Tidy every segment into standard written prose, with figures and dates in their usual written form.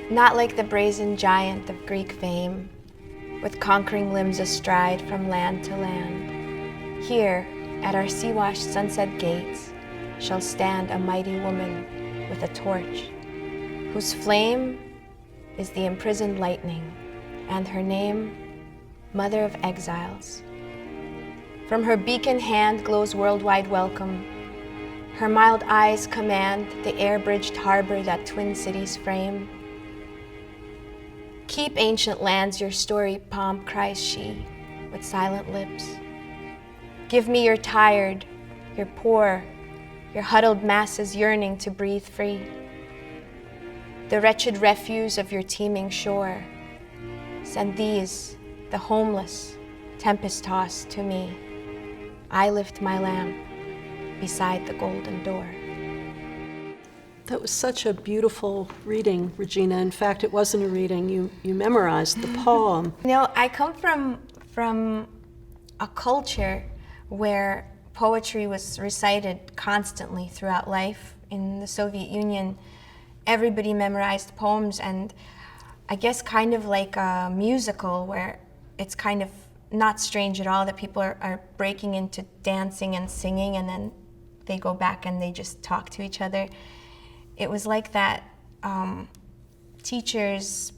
Not like the brazen giant of Greek fame, with conquering limbs astride from land to land. Here, at our sea-washed sunset gates, shall stand a mighty woman with a torch, whose flame is the imprisoned lightning, and her name, Mother of Exiles. From her beacon hand glows worldwide welcome. Her mild eyes command the air-bridged harbor that twin cities frame. Keep ancient lands your storied pomp, cries she, with silent lips. Give me your tired, your poor, your huddled masses yearning to breathe free. The wretched refuse of your teeming shore. Send these, the homeless, tempest-tossed, to me. I lift my lamp beside the golden door. That was such a beautiful reading, Regina. In fact, it wasn't a reading. You memorized the poem. You know, I come from a culture where poetry was recited constantly throughout life. In the Soviet Union, everybody memorized poems, and I guess kind of like a musical where it's kind of not strange at all that people are breaking into dancing and singing, and then they go back and they just talk to each other. It was like that. Teachers,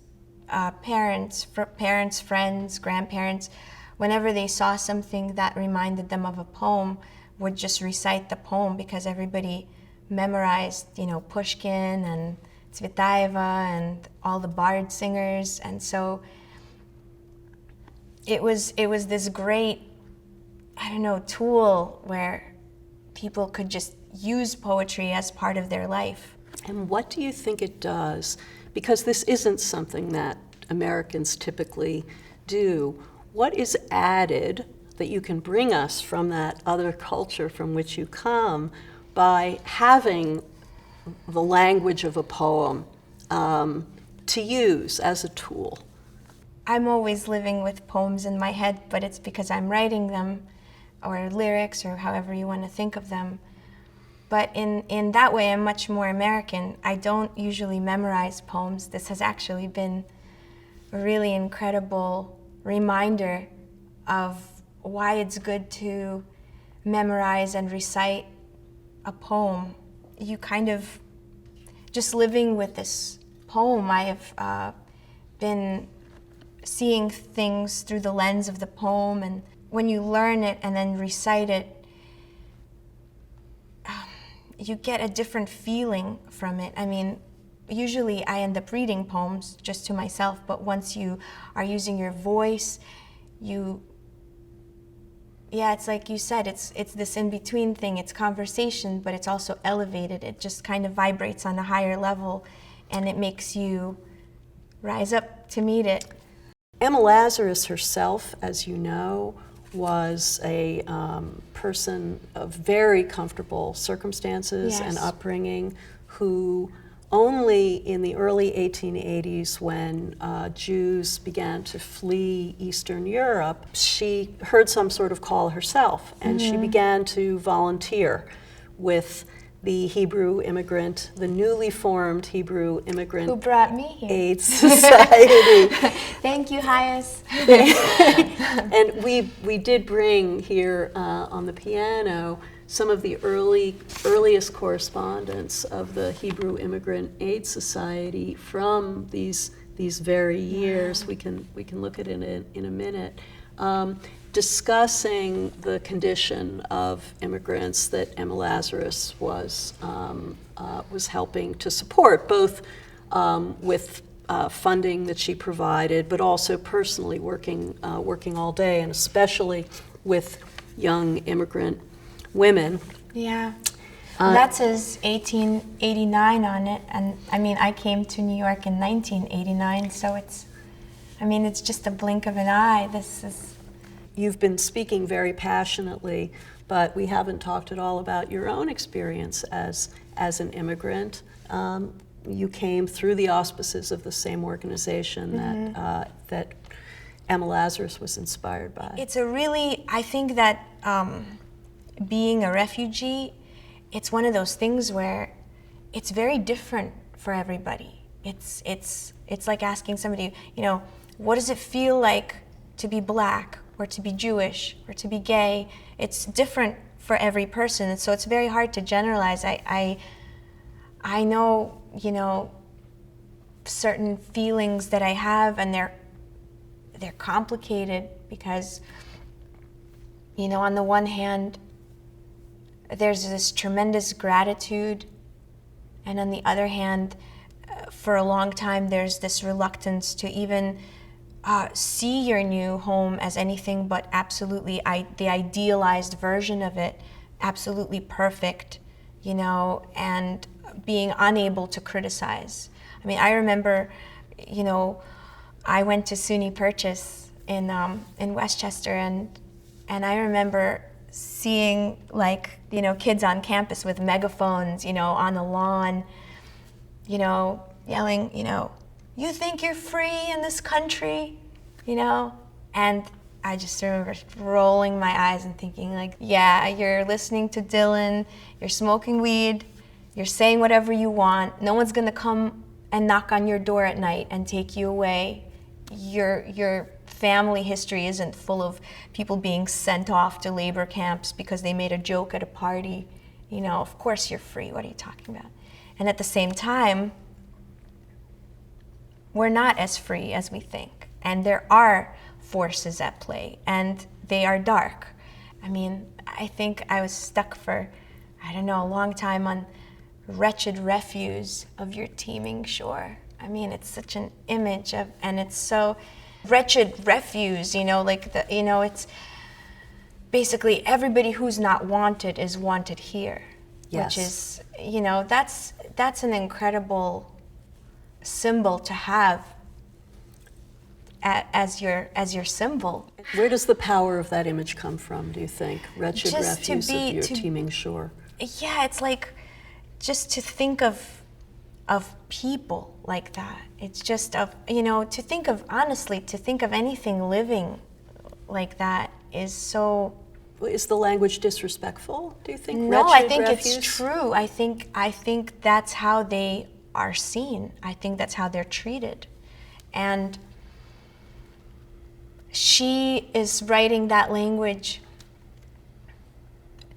parents, friends, grandparents, whenever they saw something that reminded them of a poem, would just recite the poem because everybody memorized, Pushkin and Tsvetaeva and all the bard singers, and so it was this great, tool where people could just use poetry as part of their life. And what do you think it does? Because this isn't something that Americans typically do. What is added that you can bring us from that other culture from which you come by having the language of a poem to use as a tool? I'm always living with poems in my head, but it's because I'm writing them, or lyrics, or however you want to think of them. But in that way, I'm much more American. I don't usually memorize poems. This has actually been a really incredible reminder of why it's good to memorize and recite a poem. You kind of, just living with this poem, I have been seeing things through the lens of the poem, and when you learn it and then recite it, you get a different feeling from it. I mean, usually I end up reading poems just to myself, but once you are using your voice, it's like you said, it's this in-between thing. It's conversation, but it's also elevated. It just kind of vibrates on a higher level, and it makes you rise up to meet it. Emma Lazarus herself, as you know, was a person of very comfortable circumstances and upbringing, who only in the early 1880s, when Jews began to flee Eastern Europe, she heard some sort of call herself, and she began to volunteer with the Hebrew immigrant, the newly formed Hebrew immigrant who brought me here. Aid Society. Thank you, Hayes. And we did bring here on the piano some of the earliest correspondence of the Hebrew Immigrant Aid Society from these very years. We can look at it in a minute. Discussing the condition of immigrants that Emma Lazarus was helping to support, both with funding that she provided, but also personally working all day, and especially with young immigrant women. Yeah. That says 1889 on it, and I mean, I came to New York in 1989, so it's just a blink of an eye. You've been speaking very passionately, but we haven't talked at all about your own experience as an immigrant. You came through the auspices of the same organization that Emma Lazarus was inspired by. I think that being a refugee, it's one of those things where it's very different for everybody. It's like asking somebody, what does it feel like to be black or to be Jewish or to be gay? It's different for every person, and so it's very hard to generalize. I know, certain feelings that I have, and they're complicated because, on the one hand, there's this tremendous gratitude, and on the other hand, for a long time, there's this reluctance to even see your new home as anything but absolutely the idealized version of it, absolutely perfect, and being unable to criticize. I mean, I remember, I went to SUNY Purchase in Westchester, and I remember seeing kids on campus with megaphones, on the lawn, yelling, you think you're free in this country, and I just remember rolling my eyes and thinking yeah, you're listening to Dylan, you're smoking weed, you're saying whatever you want, no one's gonna come and knock on your door at night and take you away. Your family history isn't full of people being sent off to labor camps because they made a joke at a party. Of course you're free, what are you talking about? And at the same time, we're not as free as we think. And there are forces at play, and they are dark. I mean, I think I was stuck for, a long time on wretched refuge of your teeming shore. I mean, it's such an image of, and it's so wretched refuge, it's basically everybody who's not wanted is wanted here. Yes. Which is, that's an incredible symbol to have as your symbol. Where does the power of that image come from, do you think? Wretched refuse of your teeming shore. Yeah, it's just to think of people like that. It's just to think of anything living like that is so. Is the language disrespectful, do you think? No, Wretched I think refuse? It's true. I think that's how they are seen. I think that's how they're treated. And she is writing that language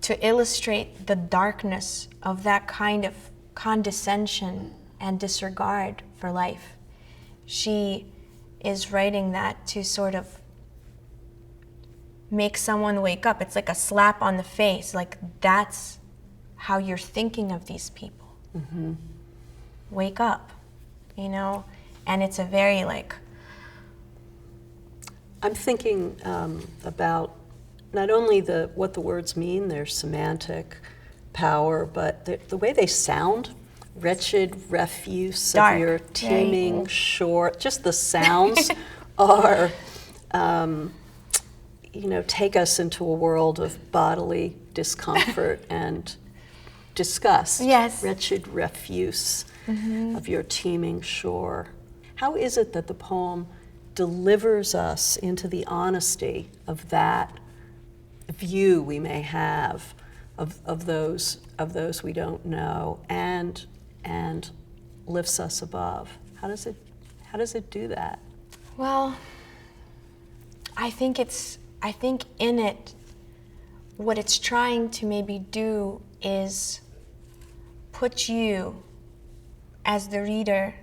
to illustrate the darkness of that kind of condescension and disregard for life. She is writing that to sort of make someone wake up. It's like a slap on the face, that's how you're thinking of these people. Mm-hmm. Wake up, and it's a very I'm thinking about not only what the words mean, their semantic power, but the way they sound. Wretched refuse Dark, of your teeming right. shore. Just the sounds are, take us into a world of bodily discomfort and disgust. Yes. Wretched refuse of your teeming shore. How is it that the poem delivers us into the honesty of that view we may have of those we don't know, and lifts us above? How does it do that? Well, I think in it, what it's trying to maybe do is put you as the reader.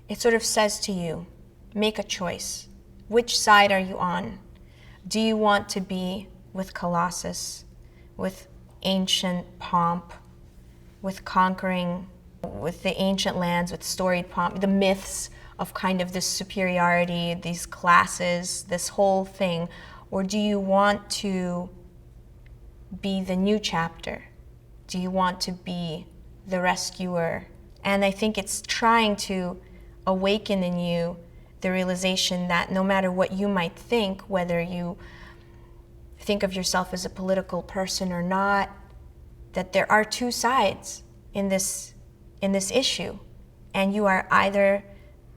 It sort of says to you, make a choice. Which side are you on? Do you want to be with Colossus, with ancient pomp, with conquering, with the ancient lands, with storied pomp, the myths of kind of this superiority, these classes, this whole thing? Or do you want to be the new chapter? Do you want to be the rescuer? And I think it's trying to awaken in you the realization that no matter what you might think, whether you think of yourself as a political person or not, that there are two sides in this issue. And you are either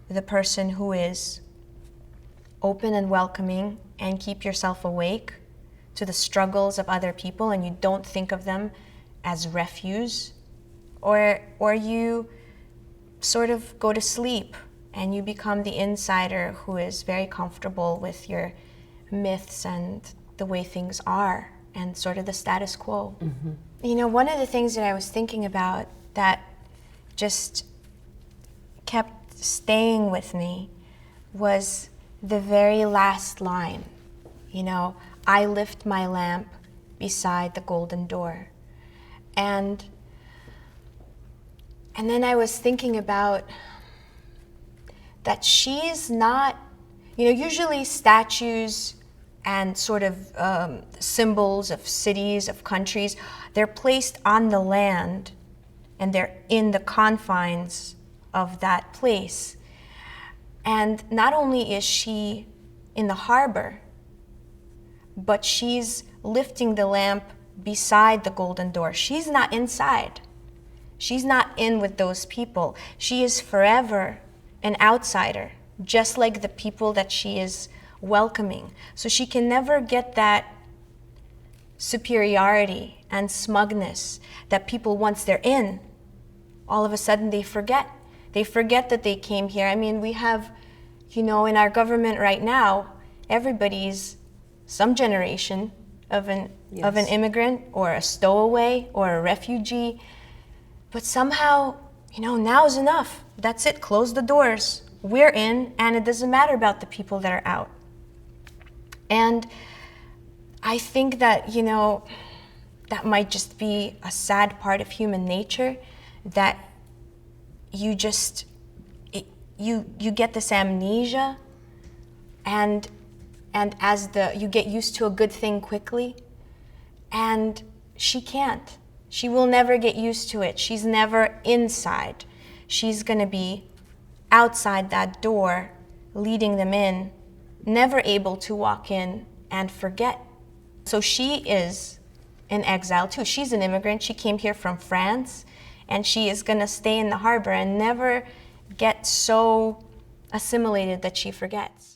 the person who is open and welcoming and keep yourself awake to the struggles of other people and you don't think of them as refuse, or you sort of go to sleep, and you become the insider who is very comfortable with your myths and the way things are and sort of the status quo. Mm-hmm. You know, one of the things that I was thinking about that just kept staying with me was the very last line. You know, I lift my lamp beside the golden door. And then I was thinking about that she's not, you know, usually statues and sort of symbols of cities, of countries, they're placed on the land and they're in the confines of that place. And not only is she in the harbor, but she's lifting the lamp beside the golden door. She's not inside. She's not in with those people. She is forever an outsider, just like the people that she is welcoming. So she can never get that superiority and smugness that people, once they're in, all of a sudden they forget. They forget that they came here. I mean, we have, you know, in our government right now, everybody's some generation of an immigrant or a stowaway or a refugee. But somehow, you know, now is enough. That's it, close the doors. We're in, and it doesn't matter about the people that are out. And I think that, you know, that might just be a sad part of human nature, that you just, you get this amnesia, and as you get used to a good thing quickly, and she can't. She will never get used to it. She's never inside. She's going to be outside that door, leading them in, never able to walk in and forget. So she is in exile too. She's an immigrant. She came here from France, and she is going to stay in the harbor and never get so assimilated that she forgets.